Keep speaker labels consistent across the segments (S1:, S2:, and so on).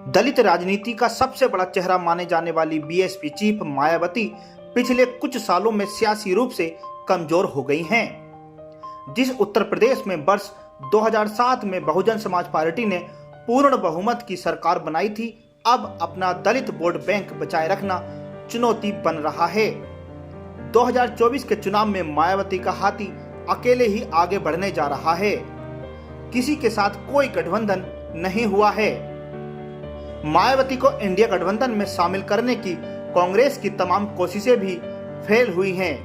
S1: दलित राजनीति का सबसे बड़ा चेहरा माने जाने वाली बीएसपी चीफ मायावती पिछले कुछ सालों में सियासी रूप से कमजोर हो गई हैं। जिस उत्तर प्रदेश में वर्ष 2007 में बहुजन समाज पार्टी ने पूर्ण बहुमत की सरकार बनाई थी, अब अपना दलित वोट बैंक बचाए रखना चुनौती बन रहा है। 2024 के चुनाव में मायावती का हाथी अकेले ही आगे बढ़ने जा रहा है। किसी के साथ कोई गठबंधन नहीं हुआ है। मायावती को इंडिया गठबंधन में शामिल करने की कांग्रेस की तमाम कोशिशें भी फेल हुई हैं।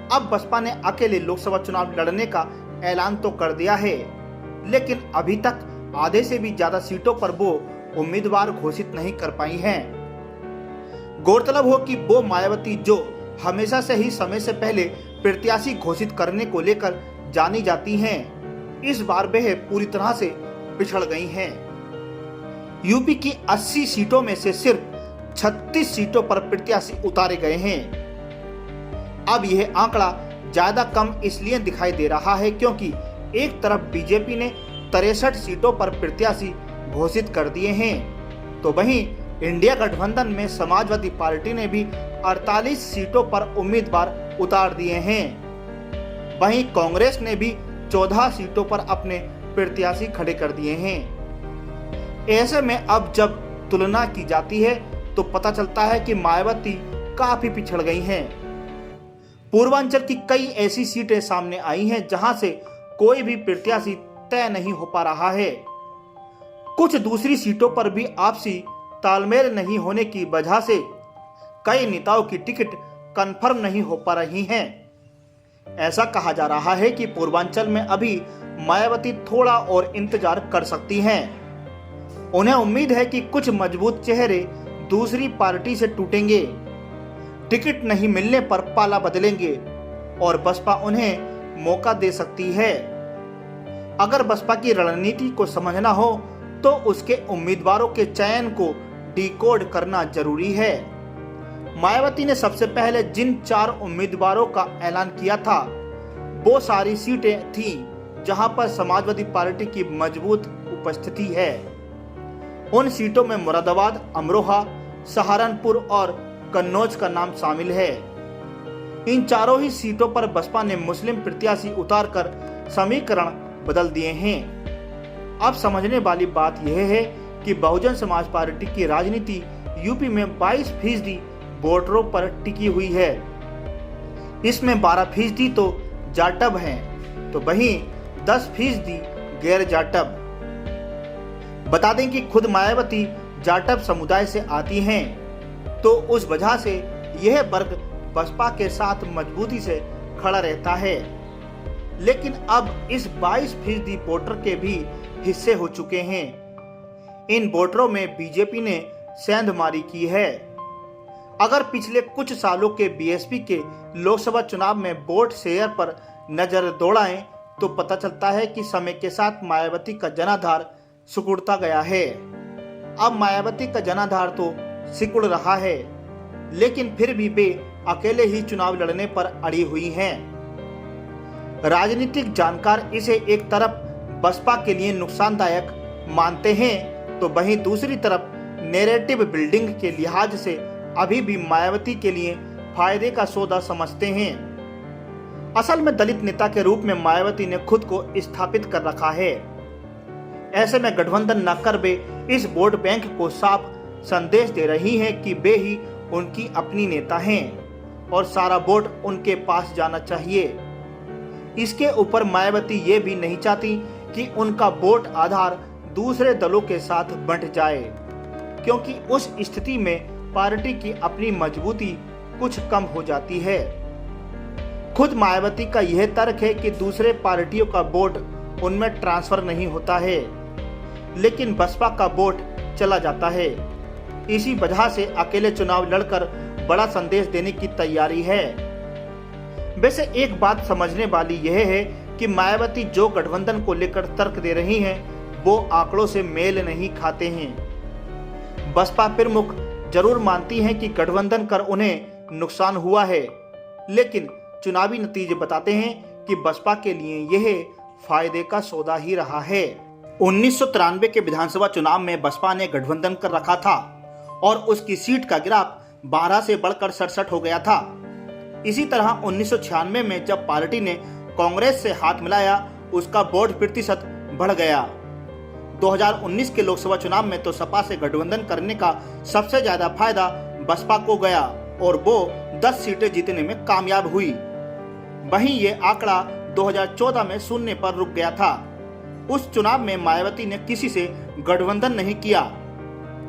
S1: अब बसपा ने अकेले लोकसभा चुनाव लड़ने का ऐलान तो कर दिया है, लेकिन अभी तक आधे से भी ज्यादा सीटों पर वो उम्मीदवार घोषित नहीं कर पाई हैं। गौरतलब हो कि वो मायावती जो हमेशा से ही समय से पहले प्रत्याशी घोषित करने को लेकर जानी जाती हैं, इस बार वह पूरी तरह से पिछड़ गई हैं। यूपी की 80 सीटों में से सिर्फ 36 सीटों पर प्रत्याशी उतारे गए हैं। अब यह आंकड़ा ज्यादा कम इसलिए दिखाई दे रहा है क्योंकि एक तरफ बीजेपी ने 63 सीटों पर प्रत्याशी घोषित कर दिए हैं, तो वहीं इंडिया गठबंधन में समाजवादी पार्टी ने भी 48 सीटों पर उम्मीदवार उतार दिए हैं। वहीं कांग्रेस ने भी 14 सीटों पर अपने प्रत्याशी खड़े कर दिए हैं। ऐसे में अब जब तुलना की जाती है तो पता चलता है कि मायावती काफी पिछड़ गई हैं। पूर्वांचल की कई ऐसी सीटें सामने आई हैं जहां से कोई भी प्रत्याशी तय नहीं हो पा रहा है। कुछ दूसरी सीटों पर भी आपसी तालमेल नहीं होने की वजह से कई नेताओं की टिकट कंफर्म नहीं हो पा रही हैं। ऐसा कहा जा रहा है कि पूर्वांचल में अभी मायावती थोड़ा और इंतजार कर सकती हैं। उन्हें उम्मीद है कि कुछ मजबूत चेहरे दूसरी पार्टी से टूटेंगे, टिकट नहीं मिलने पर पाला बदलेंगे और बसपा उन्हें मौका दे सकती है। अगर बसपा की रणनीति को समझना हो तो उसके उम्मीदवारों के चयन को डिकोड करना जरूरी है। मायावती ने सबसे पहले जिन 4 उम्मीदवारों का ऐलान किया था वो सारी सीटें थीं जहां पर समाजवादी पार्टी की मजबूत उपस्थिति है। उन सीटों में मुरादाबाद, अमरोहा, सहारनपुर और कन्नौज का नाम शामिल है। इन चारों ही सीटों पर बसपा ने मुस्लिम प्रत्याशी उतारकर समीकरण बदल दिए हैं। अब समझने वाली बात यह है कि बहुजन समाज पार्टी की राजनीति यूपी में 22% वोटरों पर टिकी हुई है। इसमें 12% तो जाटव हैं, तो वहीं 10% गैर जाटव। बता दें कि खुद मायावती जाटव समुदाय से आती हैं, तो उस वजह से यह वर्ग बसपा के साथ मजबूती से खड़ा रहता है। लेकिन अब इस 22% वोटर के भी हिस्से हो चुके हैं। इन वोटरों में बीजेपी ने सेंधमारी की है। अगर पिछले कुछ सालों के बीएसपी के लोकसभा चुनाव में वोट शेयर पर नजर दौड़ाएं तो पता चलता है कि समय के साथ मायावती का जनाधार सिकुड़ता गया है। अब मायावती का जनाधार तो सिकुड़ रहा है, लेकिन फिर भी वे अकेले ही चुनाव लड़ने पर अड़ी हुई हैं। राजनीतिक जानकार इसे एक तरफ बसपा के लिए नुकसानदायक मानते हैं, तो वहीं दूसरी तरफ नैरेटिव बिल्डिंग के लिहाज से अभी भी मायावती के लिए फायदे का सौदा समझते हैं। असल में दलित नेता के रूप में मायावती ने खुद को स्थापित कर रखा है। ऐसे में गठबंधन न कर वे इस वोट बैंक को साफ संदेश दे रही हैं कि वे ही उनकी अपनी नेता हैं और सारा वोट उनके पास जाना चाहिए। इसके ऊपर मायावती ये भी नहीं चाहती कि उनका वोट आधार दूसरे दलों के साथ बंट जाए, क्योंकि उस स्थिति में पार्टी की अपनी मजबूती कुछ कम हो जाती है। खुद मायावती का यह तर्क है कि दूसरे पार्टियों का वोट उनमें ट्रांसफर नहीं होता है, लेकिन बसपा का वोट चला जाता है। इसी वजह से अकेले चुनाव लड़कर बड़ा संदेश देने की तैयारी है। वैसे एक बात समझने वाली यह है कि मायावती जो गठबंधन को लेकर तर्क दे रही हैं वो आंकड़ों से मेल नहीं खाते हैं। बसपा प्रमुख जरूर मानती हैं कि गठबंधन कर उन्हें नुकसान हुआ है, लेकिन चुनावी नतीजे बताते हैं कि बसपा के लिए यह फायदे का सौदा ही रहा है। 1993 के विधानसभा चुनाव में बसपा ने गठबंधन कर रखा था और उसकी सीट का ग्राफ 12 से बढ़कर 67 हो गया था। इसी तरह 1996 में जब पार्टी ने कांग्रेस से हाथ मिलाया, उसका वोट प्रतिशत बढ़ गया। 2019 के लोकसभा चुनाव में तो सपा से गठबंधन करने का सबसे ज्यादा फायदा बसपा को गया और वो 10 सीटें जीतने में कामयाब हुई। वहीं ये आंकड़ा 2014 में शून्य पर रुक गया था। उस चुनाव में मायावती ने किसी से गठबंधन नहीं किया।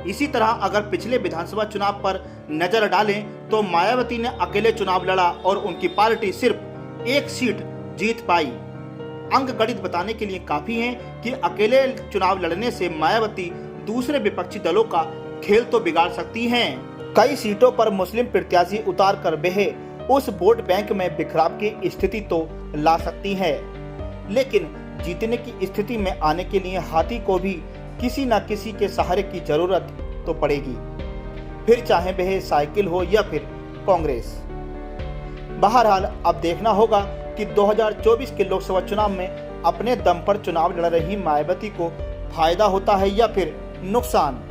S1: इसी तरह अगर पिछले विधानसभा चुनाव पर नजर डालें तो मायावती ने अकेले चुनाव लड़ा और उनकी पार्टी सिर्फ 1 सीट जीत पाई। अंक गणित बताने के लिए काफी है कि अकेले चुनाव लड़ने से मायावती दूसरे विपक्षी दलों का खेल तो बिगाड़ सकती हैं। कई सीटों पर मुस्लिम प्रत्याशी उतार कर वह उस वोट बैंक में बिखराव की स्थिति तो ला सकती है, लेकिन जीतने की स्थिति में आने के लिए हाथी को भी किसी न किसी के सहारे की जरूरत तो पड़ेगी, फिर चाहे वह साइकिल हो या फिर कांग्रेस। बहरहाल अब देखना होगा कि 2024 के लोकसभा चुनाव में अपने दम पर चुनाव लड़ रही मायावती को फायदा होता है या फिर नुकसान।